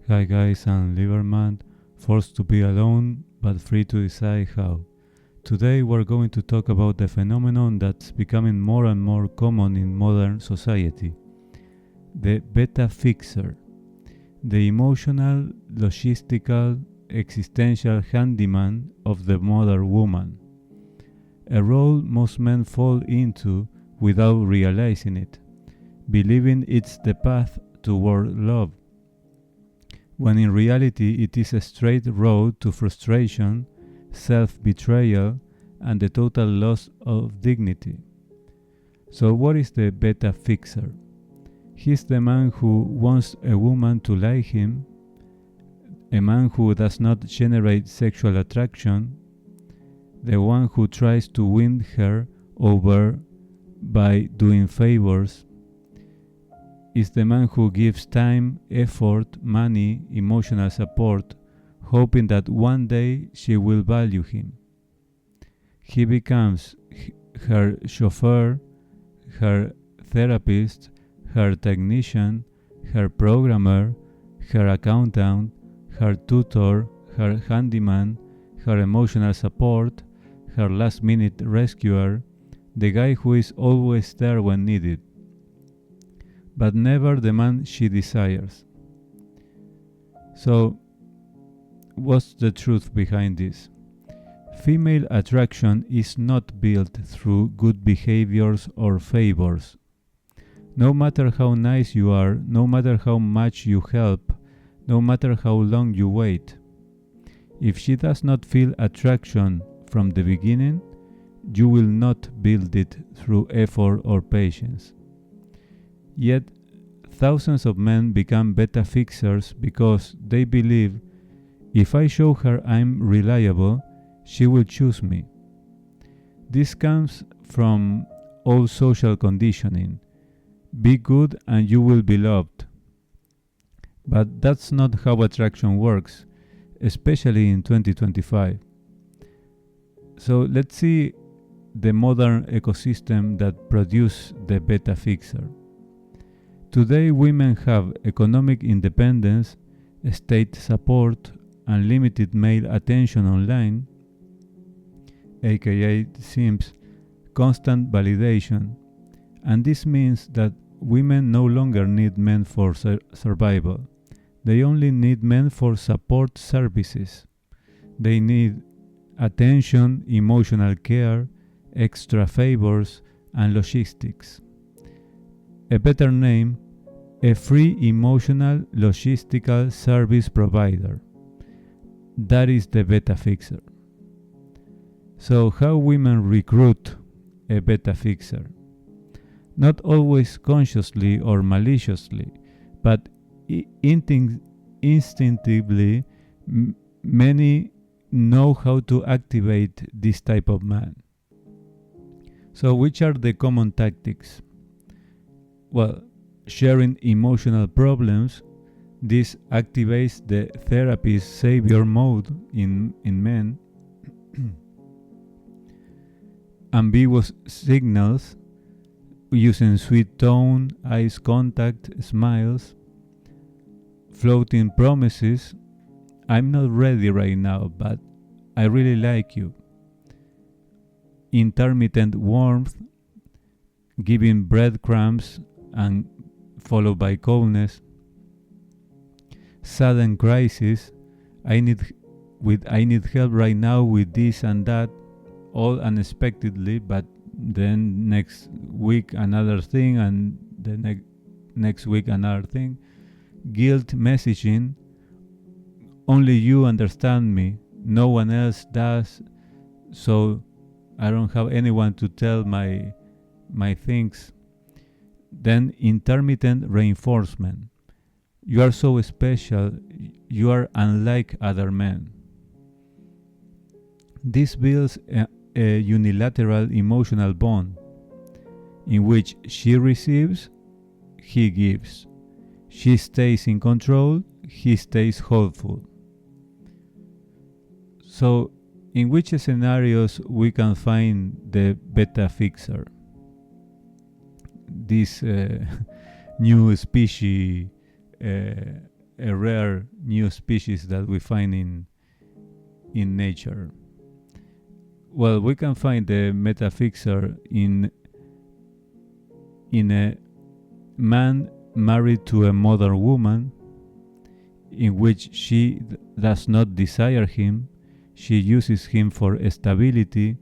Hi guys, I'm Libertman, forced to be alone but free to decide how. Today we're going to talk about the phenomenon that's becoming more and more common in modern society. The beta fixer, the emotional, logistical, existential handyman of the modern woman. A role most men fall into without realizing it, believing it's the path toward love, when in reality it is a straight road to frustration, self-betrayal, and the total loss of dignity. So what is the beta fixer? He's the man who wants a woman to like him, a man who does not generate sexual attraction, the one who tries to win her over by doing favors, is the man who gives time, effort, money, emotional support, hoping that one day she will value him. He becomes her chauffeur, her therapist, her technician, her programmer, her accountant, her tutor, her handyman, her emotional support, her last-minute rescuer, the guy who is always there when needed, but never the man she desires. So, what's the truth behind this? Female attraction is not built through good behaviors or favors. No matter how nice you are, no matter how much you help, no matter how long you wait, if she does not feel attraction from the beginning, you will not build it through effort or patience. Yet, thousands of men become beta fixers because they believe if I show her I'm reliable, she will choose me. This comes from old social conditioning. Be good and you will be loved. But that's not how attraction works, especially in 2025. So let's see the modern ecosystem that produces the beta fixer. Today women have economic independence, state support, unlimited male attention online, aka simps, constant validation, and this means that women no longer need men for survival. They only need men for support services. They need attention, emotional care, extra favors, and logistics. A better name, a free emotional logistical service provider. That is the beta fixer. So how women recruit a beta fixer? Not always consciously or maliciously, but instinctively, many know how to activate this type of man. So which are the common tactics? Well, sharing emotional problems. This activates the therapist savior mode in men. Ambiguous signals using sweet tone, eyes contact, smiles. Floating promises. I'm not ready right now, but I really like you. Intermittent warmth, giving breadcrumbs and followed by coldness. Sudden crisis, I need help right now with this and that, all unexpectedly, but then next week another thing, and the next week another thing. Guilt messaging, only you understand me, no one else does, so I don't have anyone to tell my things. Then intermittent reinforcement. You are so special, you are unlike other men. This builds a unilateral emotional bond in which she receives, he gives. She stays in control, he stays hopeful. So, in which scenarios we can find the beta fixer? This new species a rare new species that we find in nature. Well, we can find the metafixer in a man married to a modern woman, in which she does not desire him, she uses him for stability,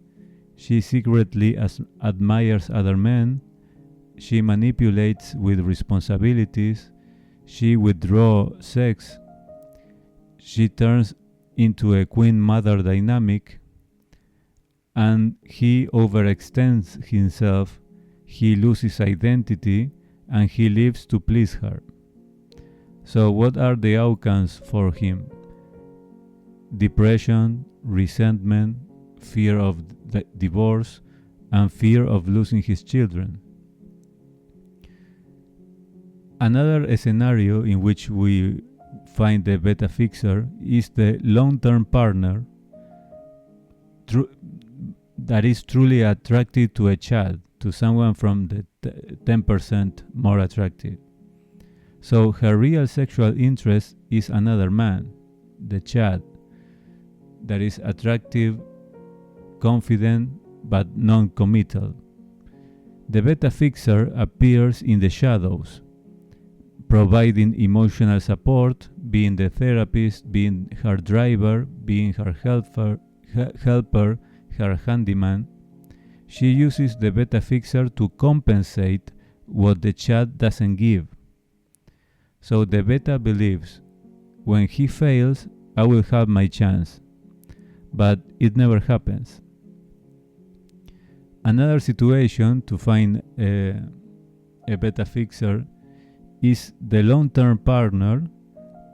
she secretly admires other men, she manipulates with responsibilities, she withdraws sex, she turns into a queen-mother dynamic, and he overextends himself, he loses identity, and he lives to please her. So what are the outcomes for him? Depression, resentment, fear of divorce, and fear of losing his children. Another scenario in which we find the beta fixer is the long-term partner that is truly attracted to a child, to someone from the 10% more attractive. So her real sexual interest is another man, the child, that is attractive, confident, but non-committal. The beta fixer appears in the shadows, providing emotional support, being the therapist, being her driver, being her helper, her handyman. She uses the beta fixer to compensate what the child doesn't give. So the beta believes, when he fails, I will have my chance. But it never happens. Another situation to find a beta fixer is the long-term partner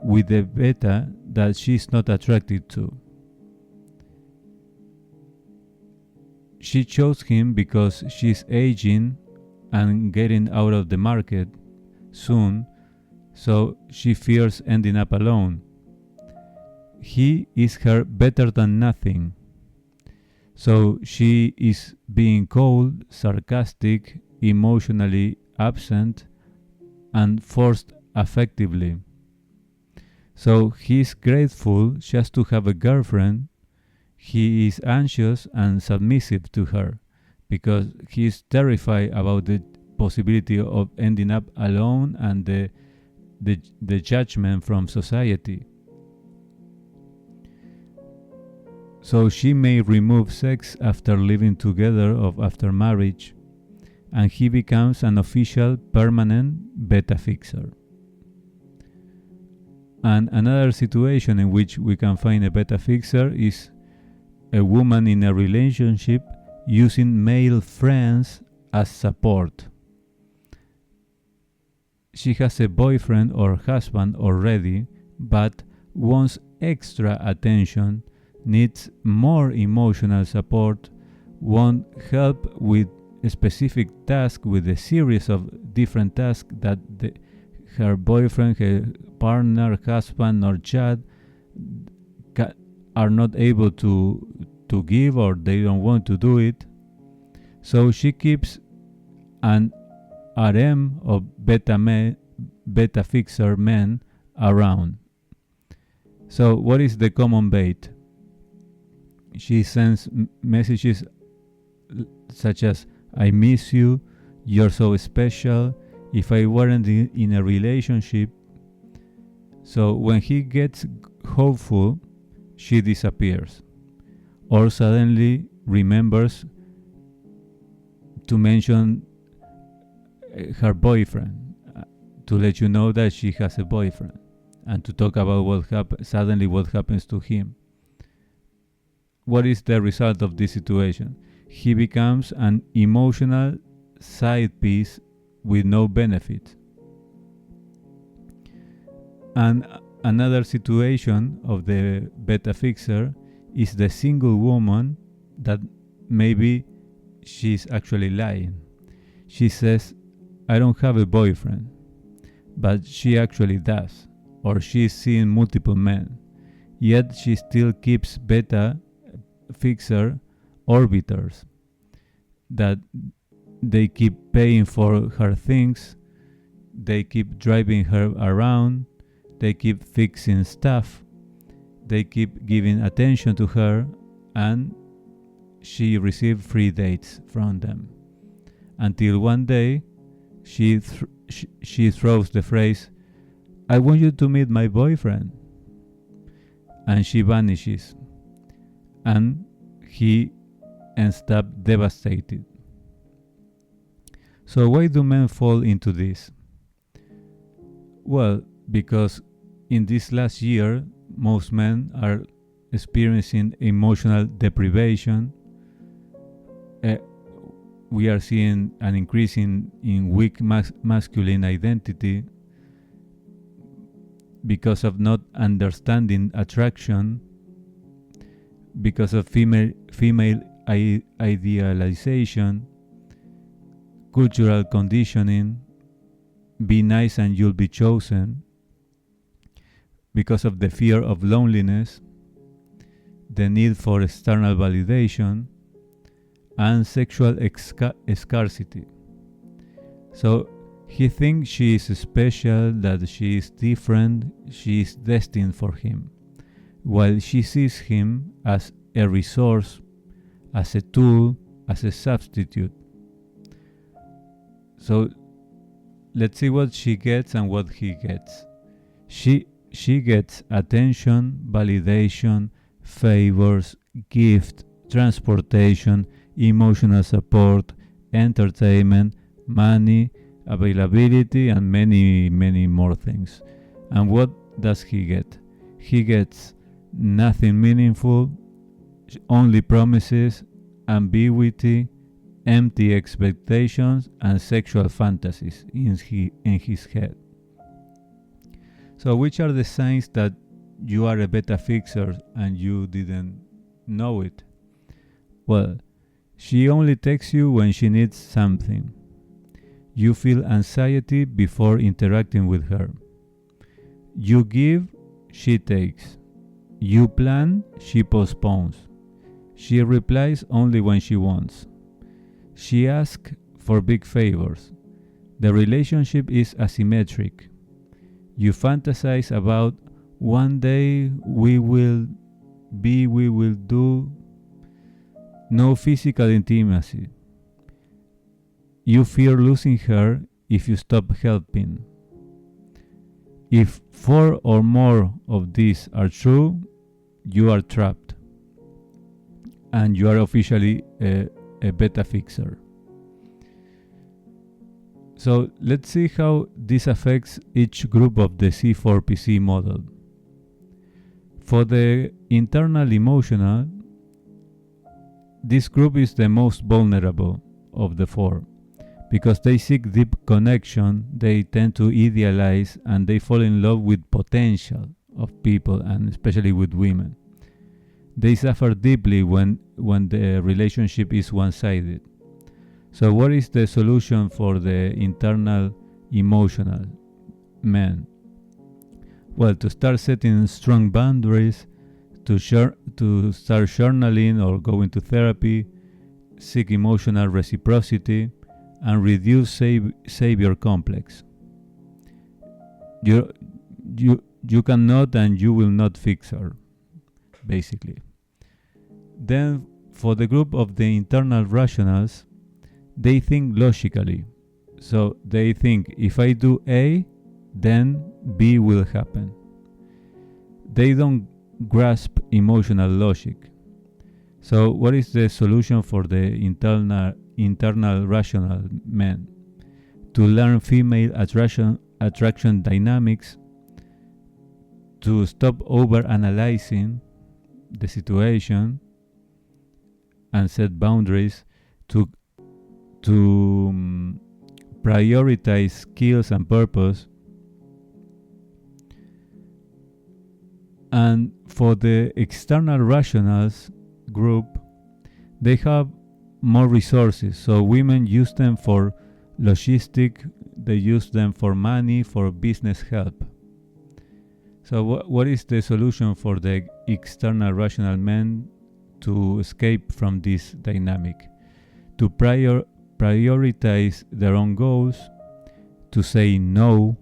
with the beta that she's not attracted to. She chose him because she's aging and getting out of the market soon, so she fears ending up alone. He is her better than nothing. So she is being cold, sarcastic, emotionally absent, and forced affectively. So he is grateful just to have a girlfriend. He is anxious and submissive to her because he is terrified about the possibility of ending up alone and the judgment from society. So she may remove sex after living together or after marriage, and he becomes an official permanent beta fixer. And another situation in which we can find a beta fixer is a woman in a relationship using male friends as support. She has a boyfriend or husband already, but wants extra attention, needs more emotional support, wants help with a specific task, with a series of different tasks that her boyfriend, her partner, husband, or child are not able to give, or they don't want to do it. So she keeps an RM of beta fixer men around. So what is the common bait? She sends messages such as, I miss you, you're so special, if I weren't in a relationship. So when he gets hopeful, she disappears, or suddenly remembers to mention her boyfriend, to let you know that she has a boyfriend, and to talk about what happens to him. What is the result of this situation? He becomes an emotional side piece with no benefit. And another situation of the beta fixer is the single woman that maybe she's actually lying. She says, I don't have a boyfriend, but she actually does, or she's seeing multiple men, yet she still keeps beta fixer orbiters that they keep paying for her things, they keep driving her around, they keep fixing stuff, they keep giving attention to her, and she received free dates from them. Until one day, she throws the phrase, "I want you to meet my boyfriend." And she vanishes. And he ends up devastated. So why do men fall into this? Well, because in this last year, most men are experiencing emotional deprivation. We are seeing an increase in weak masculine identity because of not understanding attraction, because of female idealization, cultural conditioning, be nice and you'll be chosen, because of the fear of loneliness, the need for external validation, and sexual scarcity. So he thinks she is special, that she is different, she is destined for him, while she sees him as a resource, as a tool, as a substitute. So let's see what she gets and what he gets. She gets attention, validation, favors, gift, transportation, emotional support, entertainment, money, availability, and many, many more things. And what does he get? He gets nothing meaningful, only promises, ambiguity, empty expectations, and sexual fantasies in his head. So which are the signs that you are a beta fixer and you didn't know it? Well, she only texts you when she needs something. You feel anxiety before interacting with her. You give, she takes. You plan, she postpones. She replies only when she wants. She asks for big favors. The relationship is asymmetric. You fantasize about one day we will do. No physical intimacy. You fear losing her if you stop helping. If 4 or more of these are true, you are trapped. And you are officially a beta fixer. So let's see how this affects each group of the C4PC model. For the internal emotional, this group is the most vulnerable of the 4. Because they seek deep connection, they tend to idealize and they fall in love with potential of people, and especially with women. They suffer deeply when the relationship is one-sided. So what is the solution for the internal emotional men? Well, to start setting strong boundaries, to start journaling or go into therapy, seek emotional reciprocity, and reduce savior complex. You cannot and you will not fix her, basically. Then for the group of the internal rationals, they think logically. So they think, if I do A, then B will happen. They don't grasp emotional logic. So what is the solution for the internal rational men? To learn female attraction dynamics, to stop over-analyzing the situation and set boundaries, to prioritize skills and purpose. And for the external rationals group, they have more resources. So women use them for logistic, they use them for money, for business help. So what is the solution for the external rational men to escape from this dynamic? To prioritize their own goals, to say no,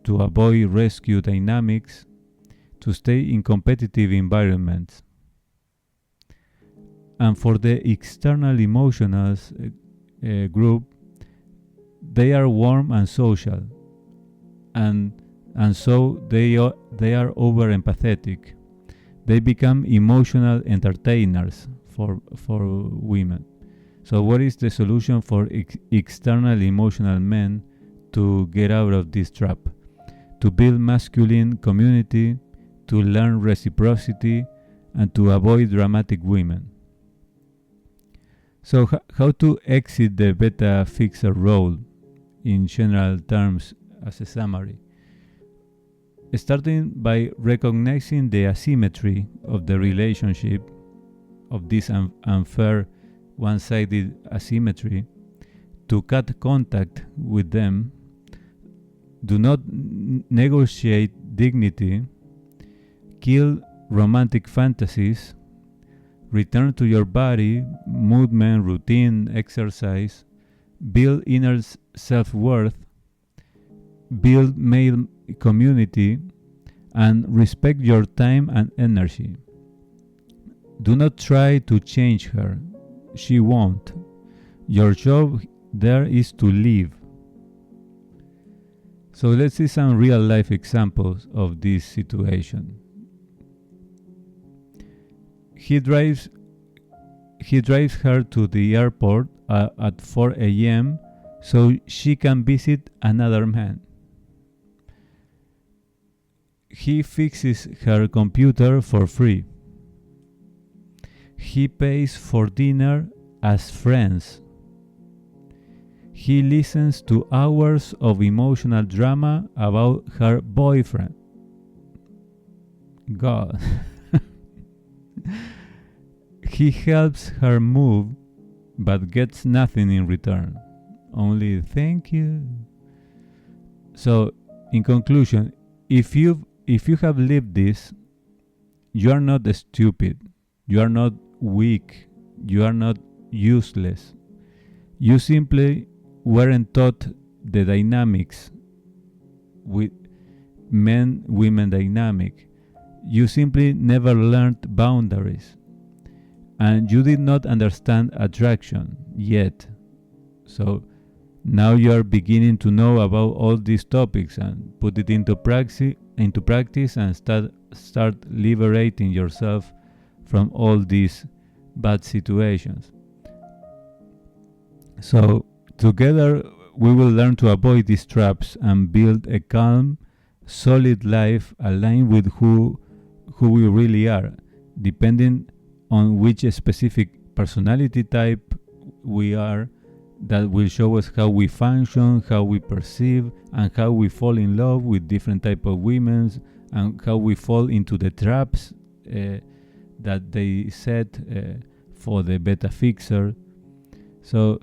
to avoid rescue dynamics, to stay in competitive environments. And for the external emotionals group, they are warm and social, and so they are over empathetic. They become emotional entertainers for women. So what is the solution for external emotional men to get out of this trap? To build masculine community, to learn reciprocity, and to avoid dramatic women. So how to exit the beta fixer role in general terms as a summary? Starting by recognizing the asymmetry of the relationship, of this unfair one-sided asymmetry, to cut contact with them, do not negotiate dignity, kill romantic fantasies, return to your body, movement, routine, exercise, build inner self-worth, build male community, and respect your time and energy. Do not try to change her. She won't. Your job there is to live. So let's see some real life examples of this situation. He drives her to the airport at 4 a.m. so she can visit another man. He fixes her computer for free. He pays for dinner as friends. He listens to hours of emotional drama about her boyfriend. God. He helps her move, but gets nothing in return. Only thank you. So, in conclusion, if you have lived this, you are not stupid. You are not weak. You are not useless. You simply weren't taught the dynamics with men-women dynamic. You simply never learned boundaries. And you did not understand attraction yet. So now you are beginning to know about all these topics and put it into practice and start liberating yourself from all these bad situations. So together we will learn to avoid these traps and build a calm, solid life aligned with who we really are, depending on which specific personality type we are. That will show us how we function, how we perceive, and how we fall in love with different type of women, and how we fall into the traps that they set for the beta fixer. So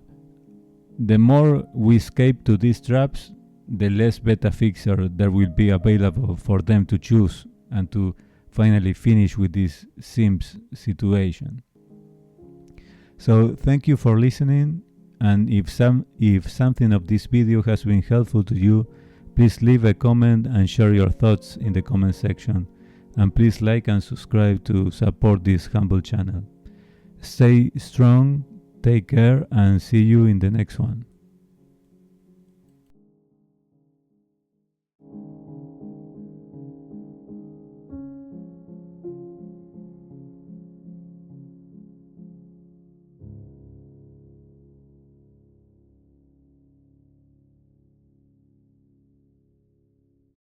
the more we escape to these traps, the less beta fixer there will be available for them to choose and to finally finish with this Sims situation. So thank you for listening. And if something of this video has been helpful to you, please leave a comment and share your thoughts in the comment section. And please like and subscribe to support this humble channel. Stay strong, take care, and see you in the next one.